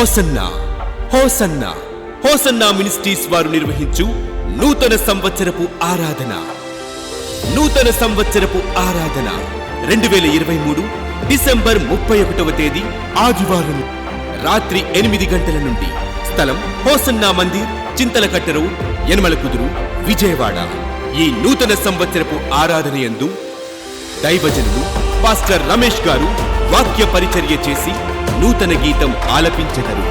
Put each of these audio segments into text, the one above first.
Hosanna hosanna hosanna ministries వారు నిర్వహించు నూతన సంవత్సరపు ఆరాధన 2023 డిసెంబర్ 31వ తేదీ ఆదివారం రాత్రి 8 గంటల నుండి. స్థలం హోసన్నా మందిర్, చింతలకట్ట రోడ్, యనమలకుదురు, విజయవాడ. ఈ నూతన సంవత్సరపు ఆరాధన యందు దైవజనులు పాస్టర్ రమేష్ గారు వాక్య పరిచర్య చేసి నూతన గీతం ఆలపించెదరు.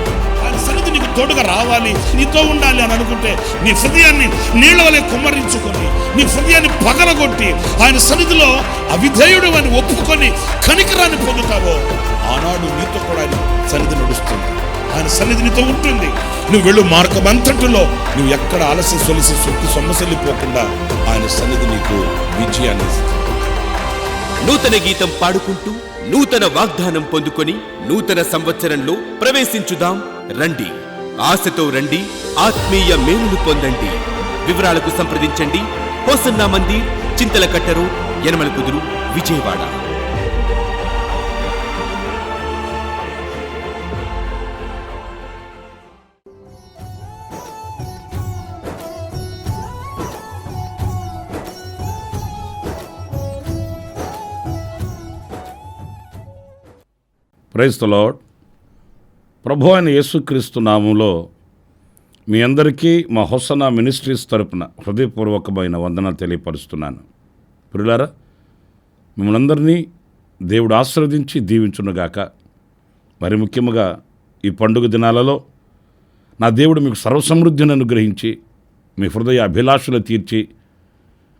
సన్నిధి నీకు తోడుగా రావాలి, నీతో ఉండాలి అని అనుకుంటే నీ హృదయాన్ని నీళ్ల వలె కుమ్మరించుకొని, నీ హృదయాన్ని పగలగొట్టి ఆయన సన్నిధిలో అవిధేయుడు అని ఒప్పుకొని కనికరాన్ని పొందుతావో, ఆనాడు నీతో కూడా ఆయన సన్నిధి నడుస్తుంది. ఆయన సన్నిధి నీతో ఉంటుంది. నువ్వు వెళ్ళు మార్గం అంతటిలో నువ్వు ఎక్కడ ఆలస్య సొలిసి సొక్కి సొమ్మసెల్లిపోకుండా ఆయన సన్నిధి నీకు విజయాన్ని ఇస్తుంది. నూతన గీతం పాడుకుంటూ నూతన వాగ్దానం పొందుకొని నూతన సంవత్సరంలో ప్రవేశించుదాం. రండి, ఆశతో రండి, ఆత్మీయ మేలును పొందండి. వివరాలకు సంప్రదించండి. Hosanna Mandir, Chintalakatta road, Yanamalakuduru, Vijayawada. Praise the lord. ప్రభు అయిన యేసుక్రీస్తు నామంలో మీ అందరికీ మా హోసన్నా మినిస్ట్రీస్ తరపున హృదయపూర్వకమైన వందనాలు తెలియపరుస్తున్నాను. ప్రియులారా, మిమ్మల్ని అందరినీ దేవుడు ఆశీర్వదించి దీవించునుగాక. మరి ముఖ్యంగా ఈ పండుగ దినాలలో నా దేవుడు మీకు సర్వసమృద్ధిని అనుగ్రహించి, మీ హృదయ అభిలాషలు తీర్చి,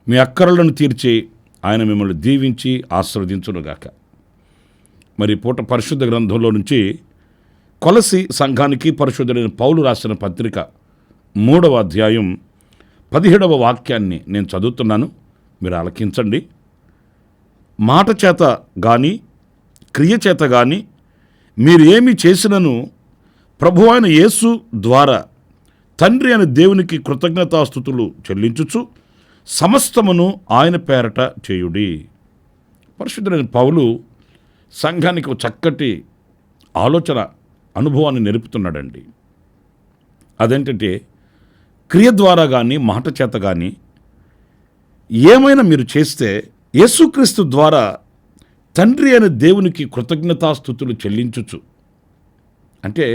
మీ అక్కరలను తీర్చి ఆయన మిమ్మల్ని దీవించి ఆశీర్వదించునుగాక. మరి పూట పరిశుద్ధ గ్రంథంలో నుంచి కొలసి సంఘానికి పరిశుద్ధుడైన పౌలు రాసిన పత్రిక 3వ అధ్యాయం 17వ వాక్యాన్ని నేను చదువుతున్నాను, మీరు ఆలకించండి. మాట చేత కానీ క్రియ చేత కానీ మీరు ఏమి చేసినను ప్రభు అయిన యేసు ద్వారా తండ్రి అయిన దేవునికి కృతజ్ఞతాస్తుతులు చెల్లించుచు సమస్తమును ఆయన పేరట చేయుడి. పరిశుద్ధుడైన పౌలు సంఘానికి ఒక చక్కటి ఆలోచన అనుభవాన్ని నేర్పుతున్నాడండి. అదేంటంటే, క్రియ ద్వారా కానీ మాట చేత కానీ ఏమైనా మీరు చేస్తే యేసుక్రీస్తు ద్వారా తండ్రి అయిన దేవునికి కృతజ్ఞతాస్తుతులు చెల్లించుచు. అంటే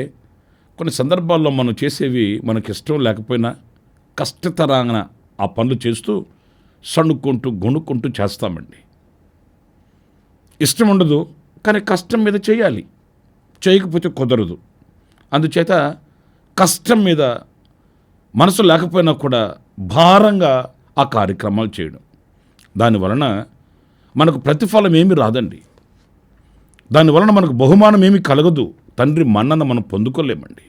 కొన్ని సందర్భాల్లో మనం చేసేవి మనకి ఇష్టం లేకపోయినా కష్టతరాన ఆ పనులు చేస్తూ సణుక్కుంటూ గొణుక్కుంటూ చేస్తామండి. ఇష్టం ఉండదు, కానీ కష్టం మీద చేయాలి, చేయకపోతే కుదరదు. అందుచేత కష్టం మీద మనసు లేకపోయినా కూడా భారంగా ఆ కార్యక్రమాలు చేయడం, దానివలన మనకు ప్రతిఫలం ఏమీ రాదండి. దానివలన మనకు బహుమానం ఏమీ కలగదు. తండ్రి మన్నన మనం పొందుకోలేమండి.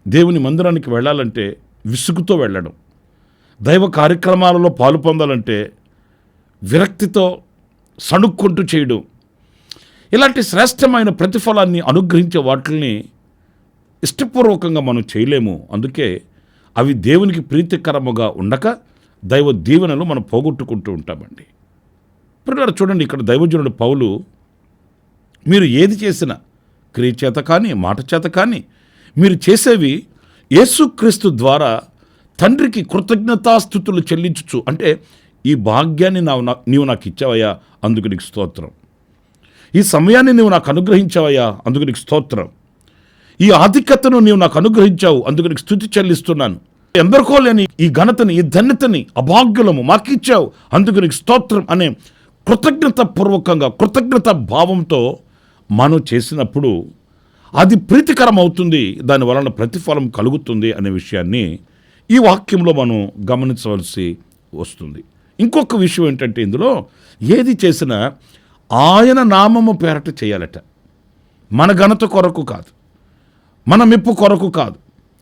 దేవుని మందిరానికి వెళ్ళాలంటే విసుగుతో వెళ్ళడం, దైవ కార్యక్రమాలలో పాలు పొందాలంటే విరక్తితో సణుక్కుంటూ చేయడం, ఇలాంటి శ్రేష్టమైన ప్రతిఫలాన్ని అనుగ్రహించే వాటిని ఇష్టపూర్వకంగా మనం చేయలేము. అందుకే అవి దేవునికి ప్రీతికరముగా ఉండక దైవ దీవెనలు మనం పోగొట్టుకుంటూ ఉంటామండి. ఇప్పుడు చూడండి, ఇక్కడ దైవజనుడు పౌలు మీరు ఏది చేసినా క్రియ చేత కానీ మాట చేత కానీ మీరు చేసేవి యేసుక్రీస్తు ద్వారా తండ్రికి కృతజ్ఞతాస్తుతులు చెల్లించుచు. అంటే ఈ భాగ్యాన్ని నీవు నాకు ఇచ్చావయ్యా, అందుకు నీకు స్తోత్రం. ఈ సమయాన్ని నీవు నాకు అనుగ్రహించావయ్యా, అందుకు నీకు స్తోత్రం. ఈ ఆధిక్యతను నీవు నాకు అనుగ్రహించావు, అందుకు నీకు స్తుతి చెల్లిస్తున్నాను. ఎందరికో లేని ఈ ఘనతని, ఈ ధన్యతని అభాగ్యులము మాకు ఇచ్చావు, అందుకు నీకు స్తోత్రం అనే కృతజ్ఞత పూర్వకంగా, కృతజ్ఞత భావంతో మనం చేసినప్పుడు అది ప్రీతికరం అవుతుంది, దాని వలన ప్రతిఫలం కలుగుతుంది అనే విషయాన్ని ఈ వాక్యంలో మనం గమనించవలసి వస్తుంది. ఇంకొక విషయం ఏంటంటే, ఇందులో ఏది చేసినా ఆయన నామము పేరట చేయాలట. మన ఘనత కొరకు కాదు, మన మెప్పు కొరకు కాదు.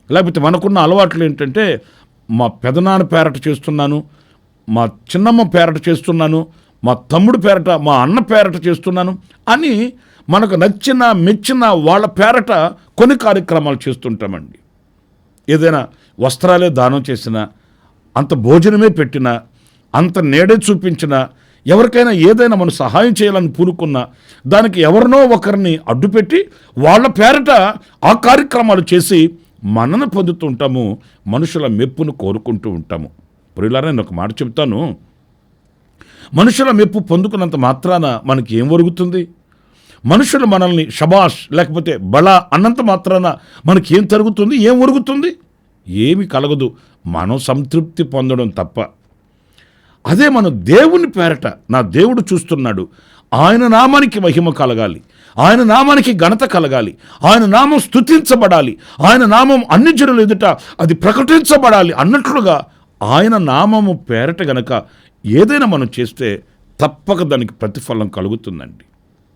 లేకపోతే మనకున్న అలవాట్లు ఏంటంటే, మా పెదనాన్న పేరట చేస్తున్నాను, మా చిన్నమ్మ పేరట చేస్తున్నాను, మా తమ్ముడు పేరట, మా అన్న పేరట చేస్తున్నాను అని మనకు నచ్చిన మెచ్చిన వాళ్ళ పేరట కొన్ని కార్యక్రమాలు చేస్తుంటామండి. ఏదైనా వస్త్రాలే దానం చేసినా, అంత భోజనమే పెట్టినా, అంత నేడే చూపించినా, ఎవరికైనా ఏదైనా మనం సహాయం చేయాలని పూనుకున్నా దానికి ఎవరినో ఒకరిని అడ్డుపెట్టి వాళ్ళ పేరట ఆ కార్యక్రమాలు చేసి మనను పొందుతూ ఉంటాము, మనుషుల మెప్పును కోరుకుంటూ ఉంటాము. ప్రియులారా, నేను ఒక మాట చెప్తాను. మనుషుల మెప్పు పొందుకున్నంత మాత్రాన మనకి ఏం ఒరుగుతుంది? మనుషులు మనల్ని షబాష్ లేకపోతే బలా అన్నంత మాత్రాన మనకి ఏం జరుగుతుంది? ఏం ఒరుగుతుంది? ఏమి కలగదు. మనం సంతృప్తి పొందడం తప్ప. అదే మనం దేవుని పేరట, నా దేవుడు చూస్తున్నాడు, ఆయన నామానికి మహిమ కలగాలి, ఆయన నామానికి ఘనత కలగాలి, ఆయన నామం స్తుతించబడాలి, ఆయన నామం అన్ని జనుల ఎదుట అది ప్రకటించబడాలి అన్నట్లుగా ఆయన నామము పేరట గనక ఏదైనా మనం చేస్తే తప్పక దానికి ప్రతిఫలం కలుగుతుందండి.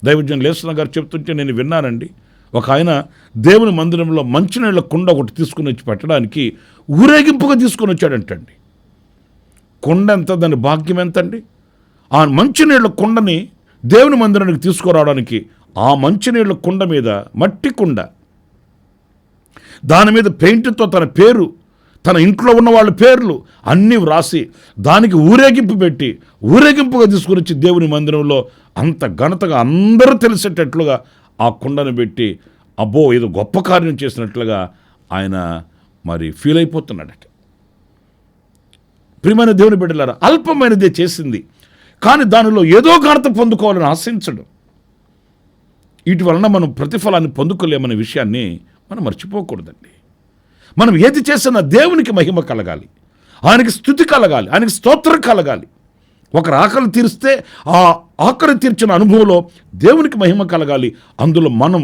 దైవజన్ లేసన గారు చెప్తుంటే నేను విన్నానండి. ఒక ఆయన దేవుని మందిరంలో మంచినీళ్ళ కుండ ఒకటి తీసుకుని వచ్చి పెట్టడానికి ఊరేగింపుగా తీసుకొని వచ్చాడంటండి. కుండ ఎంత, దాని భాగ్యం ఎంతండి? ఆ మంచినీళ్ళ కుండని దేవుని మందిరానికి తీసుకురావడానికి ఆ మంచినీళ్ళ కుండ మీద, మట్టి కుండ, దాని మీద పెయింట్తో తన పేరు, తన ఇంట్లో ఉన్న వాళ్ళ పేర్లు అన్నీ వ్రాసి దానికి ఊరేగింపు పెట్టి ఊరేగింపుగా తీసుకుని వచ్చి దేవుని మందిరంలో అంత ఘనతగా అందరూ తెలిసేటట్లుగా ఆ కుండను పెట్టి అబ్బో ఏదో గొప్ప కార్యం చేసినట్లుగా ఆయన మరి ఫీల్ అయిపోతున్నాడట. ప్రియమైన దేవుని బిడ్డలారా, అల్పమైనదే చేసింది కానీ దానిలో ఏదో ఘనత పొందుకోవాలని ఆశించడం, వీటి వలన మనం ప్రతిఫలాన్ని పొందుకోలేమనే విషయాన్ని మనం మర్చిపోకూడదండి. మనం ఏది చేసినా దేవునికి మహిమ కలగాలి, ఆయనకి స్తుతి కలగాలి, ఆయనకి స్తోత్రం కలగాలి. ఒకరు ఆకలి తీరిస్తే ఆ ఆకలి తీర్చిన అనుభవంలో దేవునికి మహిమ కలగాలి. అందులో మనం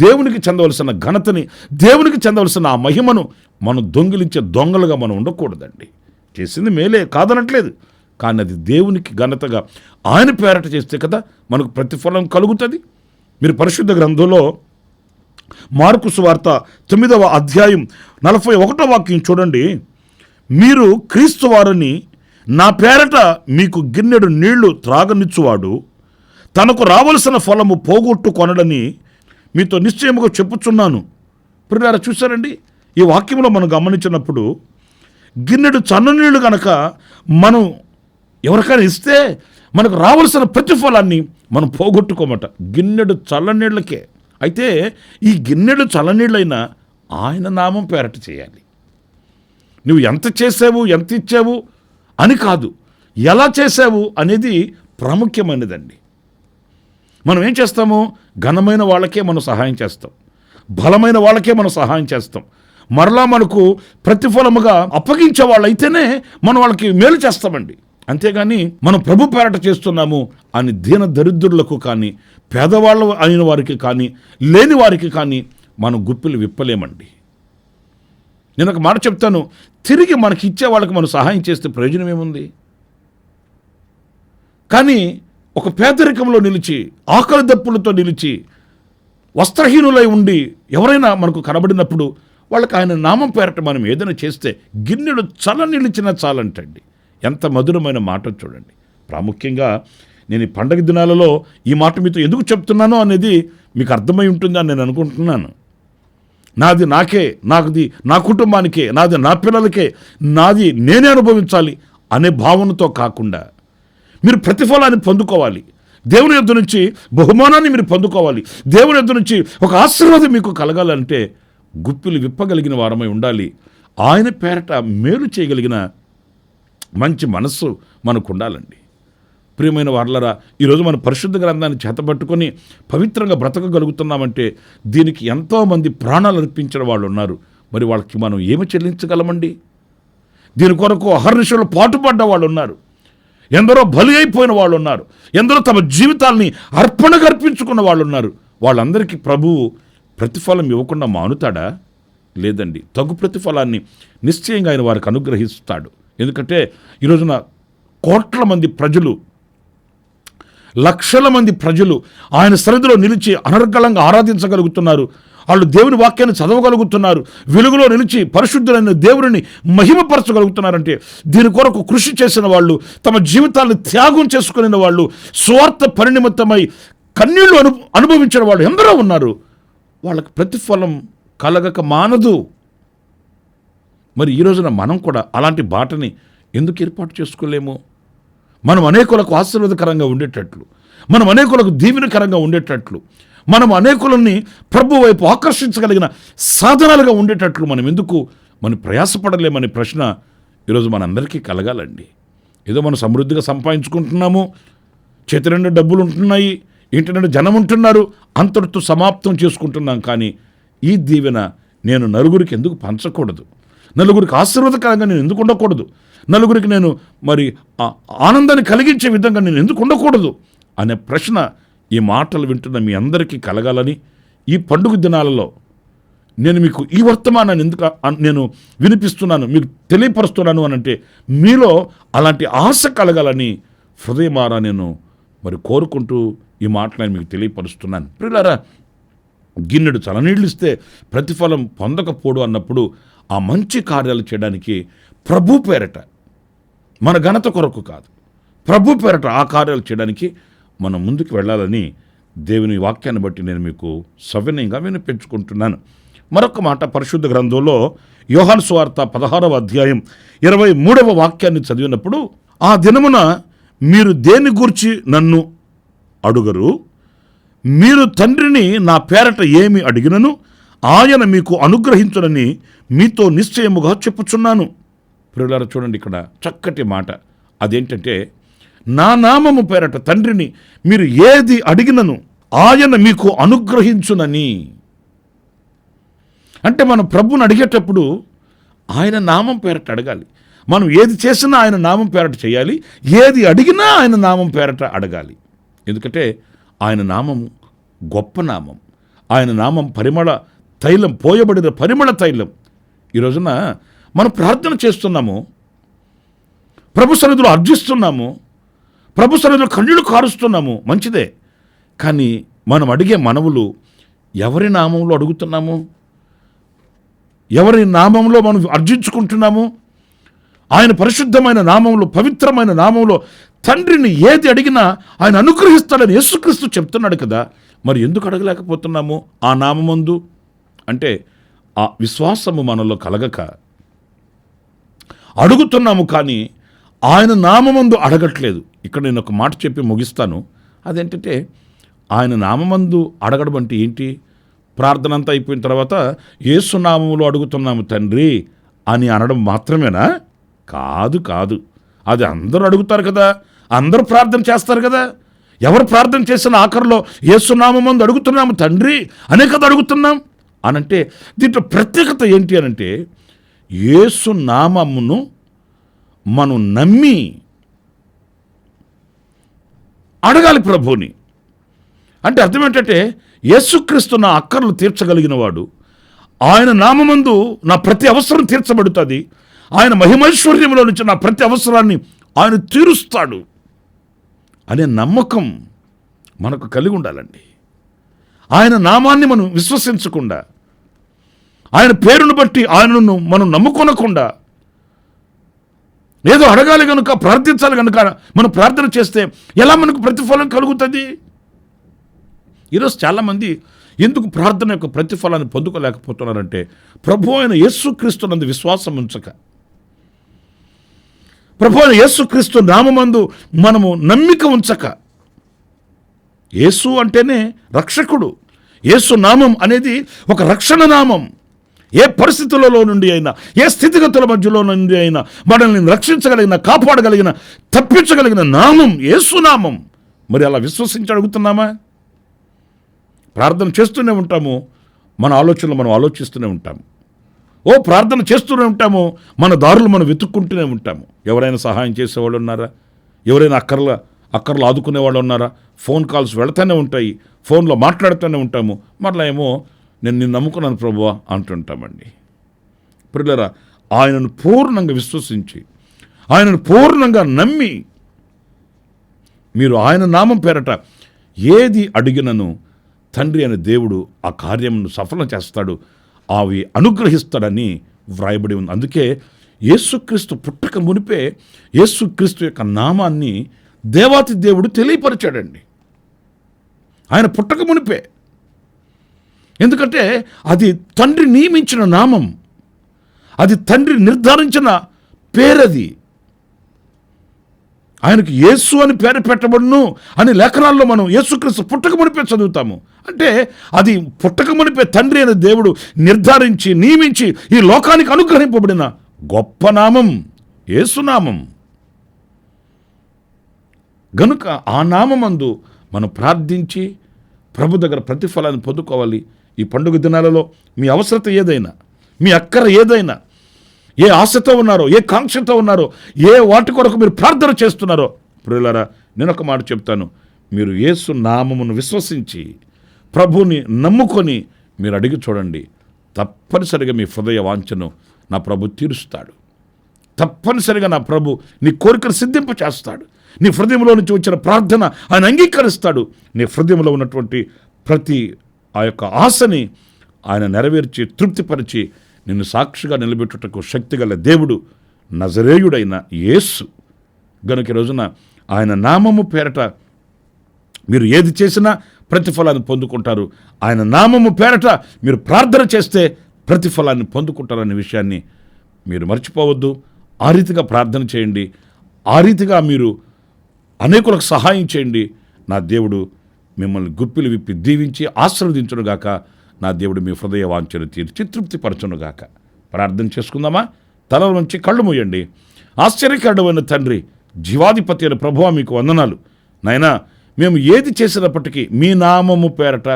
దేవునికి చెందవలసిన ఘనతని, దేవునికి చెందవలసిన ఆ మహిమను మనం దొంగిలించే దొంగలుగా మనం ఉండకూడదండి. చేసింది మేలే కాదనట్లేదు, కానీ అది దేవునికి ఘనతగా ఆయన పేరట చేస్తే కదా మనకు ప్రతిఫలం కలుగుతుంది. మీరు పరిశుద్ధ గ్రంథంలో మార్కు సువార్త 9వ అధ్యాయం 41వ వాక్యం చూడండి. మీరు క్రీస్తు వారిని నా పేరట మీకు గిన్నెడు నీళ్లు త్రాగనిచ్చువాడు తనకు రావలసిన ఫలము పోగొట్టుకొనడని మీతో నిశ్చయముగా చెప్పుచున్నాను. ప్రియులారా, చూసారండి, ఈ వాక్యంలో మనం గమనించినప్పుడు గిన్నెడు చన్ననీళ్ళు కనుక మనం ఎవరికైనా ఇస్తే మనకు రావలసిన ప్రతిఫలాన్ని మనం పోగొట్టుకోమట. గిన్నెడు చల్లనీళ్ళకే. అయితే ఈ గిన్నెడు చల్లనీళ్ళైనా ఆయన నామం పేరట చేయాలి. నువ్వు ఎంత చేసావు, ఎంత ఇచ్చావు అని కాదు, ఎలా చేసావు అనేది ప్రాముఖ్యమైనదండి. మనం ఏం చేస్తాము? ఘనమైన వాళ్ళకే మనం సహాయం చేస్తాం, బలమైన వాళ్ళకే మనం సహాయం చేస్తాం. మరలా మనకు ప్రతిఫలముగా అప్పగించే వాళ్ళు అయితేనే మనం వాళ్ళకి మేలు చేస్తామండి. అంతేగాని మనం ప్రభు పేరట చేస్తున్నాము అని దీన దరిద్రులకు కానీ, పేదవాళ్ళు అయిన వారికి కానీ, లేని వారికి కానీ మనం గుప్పిలు విప్పలేమండి. నేను ఒక మాట చెప్తాను, తిరిగి మనకి ఇచ్చే వాళ్ళకి మనం సహాయం చేస్తే ప్రయోజనం ఏముంది? కానీ ఒక పేదరికంలో నిలిచి, ఆకలి దప్పులతో నిలిచి, వస్త్రహీనులై ఉండి ఎవరైనా మనకు కనబడినప్పుడు వాళ్ళకి ఆయన నామం పేరట మనం ఏదైనా చేస్తే గిన్నెడు చల్ల నిలిచినా చాలంటండి. ఎంత మధురమైన మాట చూడండి. ప్రాముఖ్యంగా నేను ఈ పండగ దినాలలో ఈ మాట మీతో ఎందుకు చెప్తున్నానో అనేది మీకు అర్థమై ఉంటుందని నేను అనుకుంటున్నాను. నాది నాకే, నాది నా కుటుంబానికే, నాది నా పిల్లలకే, నాది నేనే అనుభవించాలి అనే భావనతో కాకుండా మీరు ప్రతిఫలాన్ని పొందుకోవాలి. దేవుని యొద్ద నుంచి బహుమానాన్ని మీరు పొందుకోవాలి. దేవుని యొద్ద నుంచి ఒక ఆశీర్వాదం మీకు కలగాలంటే గుప్పిలు విప్పగలిగిన వారమై ఉండాలి. ఆయన పేరట మేలు చేయగలిగిన మంచి మనస్సు మనకు ఉండాలండి. ప్రియమైన వారలరా, ఈరోజు మన పరిశుద్ధ గ్రంథాన్ని చేతబట్టుకొని పవిత్రంగా బ్రతకగలుగుతున్నామంటే దీనికి ఎంతోమంది ప్రాణాలు అర్పించిన వాళ్ళు ఉన్నారు. మరి వాళ్ళకి మనం ఏమి చెల్లించగలమండి? దీని కొరకు అహర్నిశలు పాటుపడ్డ వాళ్ళు ఉన్నారు, ఎందరో బలి అయిపోయిన వాళ్ళు ఉన్నారు, ఎందరో తమ జీవితాల్ని అర్పణగా అర్పించుకున్న వాళ్ళు ఉన్నారు. వాళ్ళందరికీ ప్రభువు ప్రతిఫలం ఇవ్వకుండా మానుతాడా? లేదండి. తగు ప్రతిఫలాన్ని నిశ్చయంగా ఆయన వారికి అనుగ్రహిస్తాడు. ఎందుకంటే ఈరోజున కోట్ల మంది ప్రజలు, లక్షల మంది ప్రజలు ఆయన సన్నిధిలో నిలిచి అనర్గళంగా ఆరాధించగలుగుతున్నారు. వాళ్ళు దేవుని వాక్యాన్ని చదవగలుగుతున్నారు, వెలుగులో నిలిచి పరిశుద్ధులైన దేవుడిని మహిమపరచగలుగుతున్నారంటే దీని కొరకు కృషి చేసిన వాళ్ళు, తమ జీవితాలను త్యాగం చేసుకునే వాళ్ళు, స్వార్థ పరినిమిత్తమై కన్నీళ్లు అనుభవించిన వాళ్ళు ఎందరో ఉన్నారు. వాళ్ళకి ప్రతిఫలం కలగక మానదు. మరి ఈ రోజున మనం కూడా అలాంటి బాటని ఎందుకు ఏర్పాటు చేసుకోలేము? మనం అనేకులకు ఆశీర్వాదకరంగా ఉండేటట్లు, మనం అనేకులకు దీవెనకరంగా ఉండేటట్లు, మనం అనేకులని ప్రభు వైపు ఆకర్షించగలిగిన సాధనాలుగా ఉండేటట్లు మనం ప్రయాసపడలేమనే ప్రశ్న ఈరోజు మనందరికీ కలగాలండి. ఏదో మనం సమృద్ధిగా సంపాదించుకుంటున్నాము, చేతి నిండా డబ్బులు ఉంటున్నాయి, ఇంటి నిండా జనం ఉంటున్నారు, అంతటితో సమాప్తం చేసుకుంటున్నాం. కానీ ఈ దీవెన నేను నలుగురికి ఎందుకు పంచకూడదు? నలుగురికి ఆశీర్వాదకరంగా నేను ఎందుకు ఉండకూడదు? నలుగురికి నేను ఆనందాన్ని కలిగించే విధంగా నేను ఎందుకు ఉండకూడదు అనే ప్రశ్న ఈ మాటలు వింటున్న మీ అందరికీ కలగాలని ఈ పండుగ దినాలలో నేను మీకు ఈ వర్తమానాన్ని ఎందుకు నేను వినిపిస్తున్నాను, మీకు తెలియపరుస్తున్నాను అనంటే మీలో అలాంటి ఆశ కలగాలని హృదయమారా నేను కోరుకుంటూ ఈ మాటలను మీకు తెలియపరుస్తున్నాను. ప్రియులారా, గిన్నెడు చలనీళ్ళు ఇస్తే ప్రతిఫలం పొందకపోడు అన్నప్పుడు ఆ మంచి కార్యాలు చేయడానికి ప్రభు పేరట, మన ఘనత కొరకు కాదు, ప్రభు పేరట ఆ కార్యాలు చేయడానికి మనం ముందుకు వెళ్ళాలని దేవుని వాక్యాన్ని బట్టి నేను మీకు సవినయంగా వినిపించుకుంటున్నాను. మరొక మాట, పరిశుద్ధ గ్రంథంలో యోహాను సువార్త 16వ అధ్యాయం 23వ వాక్యాన్ని చదివినప్పుడు, ఆ దినమున మీరు దేని గూర్చి నన్ను అడుగరు, మీరు తండ్రిని నా పేరట ఏమి అడిగినను ఆయన మీకు అనుగ్రహించునని మీతో నిశ్చయముగా చెప్పుచున్నాను. ప్రియులారా, చూడండి ఇక్కడ చక్కటి మాట. అదేంటంటే, నా నామము పేరట తండ్రిని మీరు ఏది అడిగినను ఆయన మీకు అనుగ్రహించునని. అంటే మనం ప్రభువుని అడిగేటప్పుడు ఆయన నామం పేరట అడగాలి. మనం ఏది చేసినా ఆయన నామం పేరట చేయాలి, ఏది అడిగినా ఆయన నామం పేరట అడగాలి. ఎందుకంటే ఆయన నామం గొప్ప నామం, ఆయన నామం పరిమళ తైలం, పోయబడిన పరిమళ తైలం. ఈ రోజున మనం ప్రార్థన చేస్తున్నాము, ప్రభు సన్నిధిలో అర్జిస్తున్నాము, ప్రభు సన్నిధిలో కన్నీళ్లు కారుస్తున్నాము, మంచిదే. కానీ మనం అడిగే మనవులు ఎవరి నామంలో అడుగుతున్నాము? ఎవరి నామంలో మనం అర్జించుకుంటున్నాము? ఆయన పరిశుద్ధమైన నామంలో, పవిత్రమైన నామంలో తండ్రిని ఏది అడిగినా ఆయన అనుగ్రహిస్తాడని యేసుక్రీస్తు చెప్తున్నాడు కదా. మరి ఎందుకు అడగలేకపోతున్నాము ఆ నామమందు? అంటే ఆ విశ్వాసము మనలో కలగక అడుగుతున్నాము, కానీ ఆయన నామమందు అడగట్లేదు. ఇక్కడ నేను ఒక మాట చెప్పి ముగిస్తాను. అదేంటంటే, ఆయన నామమందు అడగడం అంటే ఏంటి? ప్రార్థన అంతా అయిపోయిన తర్వాత యేసు నామములో అడుగుతున్నాము తండ్రి అని అనడం మాత్రమేనా? కాదు కాదు. అది అందరూ అడుగుతారు కదా, అందరూ ప్రార్థన చేస్తారు కదా. ఎవరు ప్రార్థన చేసిన ఆఖరిలో యేసు నామమందు అడుగుతున్నాము తండ్రి అనే కదా అడుగుతున్నాం అనంటే, దీంట్లో ప్రత్యేకత ఏంటి అనంటే, యేసు నామమును మనం నమ్మి అడగాలి ప్రభువుని. అంటే అర్థం ఏంటంటే, యేసుక్రీస్తు నా అక్కర్లు తీర్చగలిగిన వాడు, ఆయన నామమందు నా ప్రతి అవసరం తీర్చబడుతుంది, ఆయన మహిమైశ్వర్యంలో నుంచి నా ప్రతి అవసరాన్ని ఆయన తీరుస్తాడు అనే నమ్మకం మనకు కలిగి ఉండాలండి. ఆయన నామాన్ని మనం విశ్వసించకుండా, ఆయన పేరును బట్టి ఆయనను మనం నమ్ముకొనకుండా, ఏదో అడగాలి కనుక, ప్రార్థించాలి కనుక మనం ప్రార్థన చేస్తే ఎలా మనకు ప్రతిఫలం కలుగుతుంది? ఈరోజు చాలామంది ఎందుకు ప్రార్థన యొక్క ప్రతిఫలాన్ని పొందుకోలేకపోతున్నారంటే, ప్రభు అయిన యేసుక్రీస్తునందు విశ్వాసం ఉంచక, ప్రభు అయిన యేసుక్రీస్తు నామమందు మనము నమ్మిక ఉంచక. యేసు అంటేనే రక్షకుడు. యేసు నామం అనేది ఒక రక్షణ నామం. ఏ పరిస్థితులలో నుండి అయినా, ఏ స్థితిగతుల మధ్యలో నుండి అయినా మనల్ని రక్షించగలిగిన, కాపాడగలిగిన, తప్పించగలిగిన నామం యేసు నామం. మరి అలా విశ్వసించి అడుగుతున్నామా? ప్రార్థన చేస్తూనే ఉంటాము, మన ఆలోచనలు మనం ఆలోచిస్తూనే ఉంటాము. ప్రార్థన చేస్తూనే ఉంటాము, మన దారులు మనం వెతుక్కుంటూనే ఉంటాము. ఎవరైనా సహాయం చేసేవాళ్ళు ఉన్నారా? ఎవరైనా అక్కర్లు ఆదుకునే వాళ్ళు ఉన్నారా? ఫోన్ కాల్స్ వెళుతూనే ఉంటాయి, ఫోన్లో మాట్లాడుతూనే ఉంటాము. మరలా ఏమో నేను నిన్ను నమ్ముకున్నాను ప్రభువా అంటుంటామండి. ప్రియులారా, ఆయనను పూర్ణంగా విశ్వసించి, ఆయనను పూర్ణంగా నమ్మి మీరు ఆయన నామం పేరట ఏది అడిగినను తండ్రి అనే దేవుడు ఆ కార్యమును సఫలం చేస్తాడు, అవి అనుగ్రహిస్తాడని వ్రాయబడి ఉంది. అందుకే యేసుక్రీస్తు పుట్టక మునిపే యేసుక్రీస్తు యొక్క నామాన్ని దేవాతి దేవుడు తెలియపరిచాడండి, ఆయన పుట్టక మునిపే. ఎందుకంటే అది తండ్రి నియమించిన నామం, అది తండ్రి నిర్ధారించిన పేరది. ఆయనకు యేసు అని పేరు పెట్టబడును అని లేఖనాల్లో మనం యేసుక్రీస్తు పుట్టక మునిపే చదువుతాము. అంటే అది పుట్టక మునిపే తండ్రి అనే దేవుడు నిర్ధారించి నియమించి ఈ లోకానికి అనుగ్రహింపబడిన గొప్ప నామం యేసునామం. గనుక ఆ నామమందు మనం ప్రార్థించి ప్రభు దగ్గర ప్రతిఫలాన్ని పొందుకోవాలి. ఈ పండుగ దినాలలో మీ అవసరత ఏదైనా, మీ అక్కర ఏదైనా, ఏ ఆశతో ఉన్నారో, ఏ కాంక్షతో ఉన్నారో, ఏ వాటి కొరకు మీరు ప్రార్థన చేస్తున్నారో, ప్రియులారా నేను ఒక మాట చెప్తాను, మీరు యేసు నామమును విశ్వసించి ప్రభుని నమ్ముకొని మీరు అడిగి చూడండి. తప్పనిసరిగా మీ హృదయ వాంఛను నా ప్రభు తీరుస్తాడు. తప్పనిసరిగా నా ప్రభు నీ కోరికను సిద్ధింప చేస్తాడు. నీ హృదయంలో నుంచి వచ్చిన ప్రార్థన ఆయన అంగీకరిస్తాడు. నీ హృదయంలో ఉన్నటువంటి ప్రతి ఆ యొక్క ఆశని ఆయన నెరవేర్చి తృప్తిపరిచి నిన్ను సాక్షిగా నిలబెట్టుటకు శక్తిగల దేవుడు నజరేయుడైన యేసు. గనుక ఈ రోజున ఆయన నామము పేరట మీరు ఏది చేసినా ప్రతిఫలాన్ని పొందుకుంటారు. ఆయన నామము పేరట మీరు ప్రార్థన చేస్తే ప్రతిఫలాన్ని పొందుకుంటారనే విషయాన్ని మీరు మర్చిపోవద్దు. ఆ రీతిగా ప్రార్థన చేయండి. ఆ రీతిగా మీరు అనేకులకు సహాయం చేయండి. నా దేవుడు మిమ్మల్ని గుప్పిలు విప్పి దీవించి ఆశీర్వదించునుగాక. నా దేవుడు మీ హృదయ వాంఛను తీర్చి తృప్తిపరచునుగాక. ప్రార్థన చేసుకుందామా? తల నుంచి కళ్ళు మూయండి. ఆశ్చర్యకరుడైన తండ్రి, జీవాధిపతి అయిన ప్రభువా, మీకు వందనాలు. నాయనా, మేము ఏది చేసినప్పటికీ మీ నామము పేరట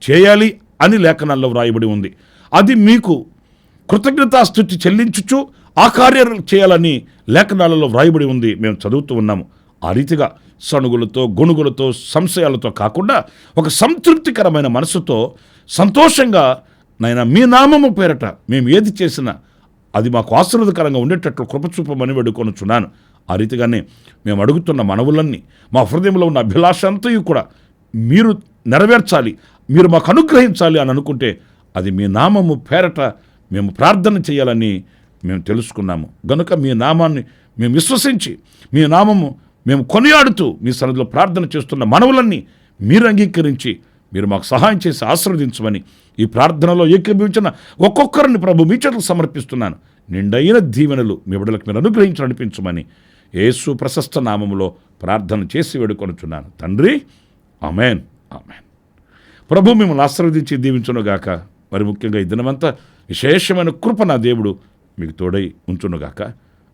చేయాలి అని లేఖనాల్లో వ్రాయబడి ఉంది. అది మీకు కృతజ్ఞతాస్తుతి చెల్లించుచు ఆ కార్యాలు చేయాలని లేఖనాలలో వ్రాయబడి ఉంది. మేము చదువుతూ ఉన్నాము. ఆ రీతిగా సణుగులతో, గొణుగులతో, సంశయాలతో కాకుండా ఒక సంతృప్తికరమైన మనసుతో సంతోషంగా నాయన మీ నామము పేరట మేము ఏది చేసినా అది మాకు ఆశీర్వాదకరంగా ఉండేటట్లు కృపచూపమని వేడుకొనుచున్నాను. ఆ రీతిగానే మేము అడుగుతున్న మనవులన్నీ, మా హృదయంలో ఉన్న అభిలాష అంతయు కూడా మీరు నెరవేర్చాలి, మీరు మాకు అనుగ్రహించాలి అని అనుకుంటే అది మీ నామము పేరట మేము ప్రార్థన చేయాలని మేము తెలుసుకున్నాము. గనుక మీ నామాన్ని మేము విశ్వసించి మీ నామము మేము కొనియాడుతూ మీ సన్నిధిలో ప్రార్థన చేస్తున్న మనవులన్నీ మీరు అంగీకరించి మీరు మాకు సహాయం చేసి ఆశీర్వదించమని ఈ ప్రార్థనలో ఏకీభవించిన ఒక్కొక్కరిని ప్రభు మీ చేతులకు సమర్పిస్తున్నాను. నిండైన దీవెనలు మీ బిడ్డలకు మీరు అనుగ్రహించి నడిపించమని యేసు ప్రశస్త నామములో ప్రార్థన చేసి వేడుకొనుచున్నాను తండ్రి. ఆమేన్, ఆమేన్. ప్రభు మిమ్మల్ని ఆశీర్వదించి దీవించునుగాక. మరి ముఖ్యంగా ఈ దినమంతా విశేషమైన కృప నా దేవుడు మీకు తోడై ఉంచునుగాక.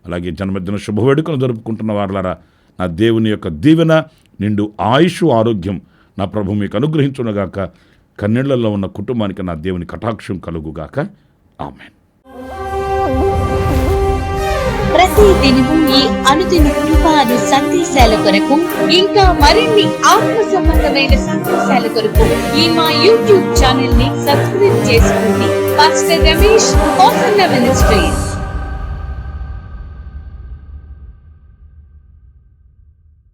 అలాగే జన్మదిన శుభవేడుకను జరుపుకుంటున్న వారులారా, నా దేవుని యొక్క దీవెన, నిండు ఆయుష్, ఆరోగ్యం నా ప్రభు మీకు అనుగ్రహించునుగాక. కన్నీళ్లలో ఉన్న కుటుంబానికి నా దేవుని కటాక్షం కలుగుగాక. ఆమేన్. ప్రతి దినము ఈ అనుదిన కృపాను సందేశాల కొరకు, ఇంకా మరిన్ని ఆత్మ సంబంధమైన సందేశాల కొరకు ఈ మా యూట్యూబ్ ఛానల్ ని సబ్స్క్రైబ్ చేసుకోండి. Pastor Ramesh hosanna ministries.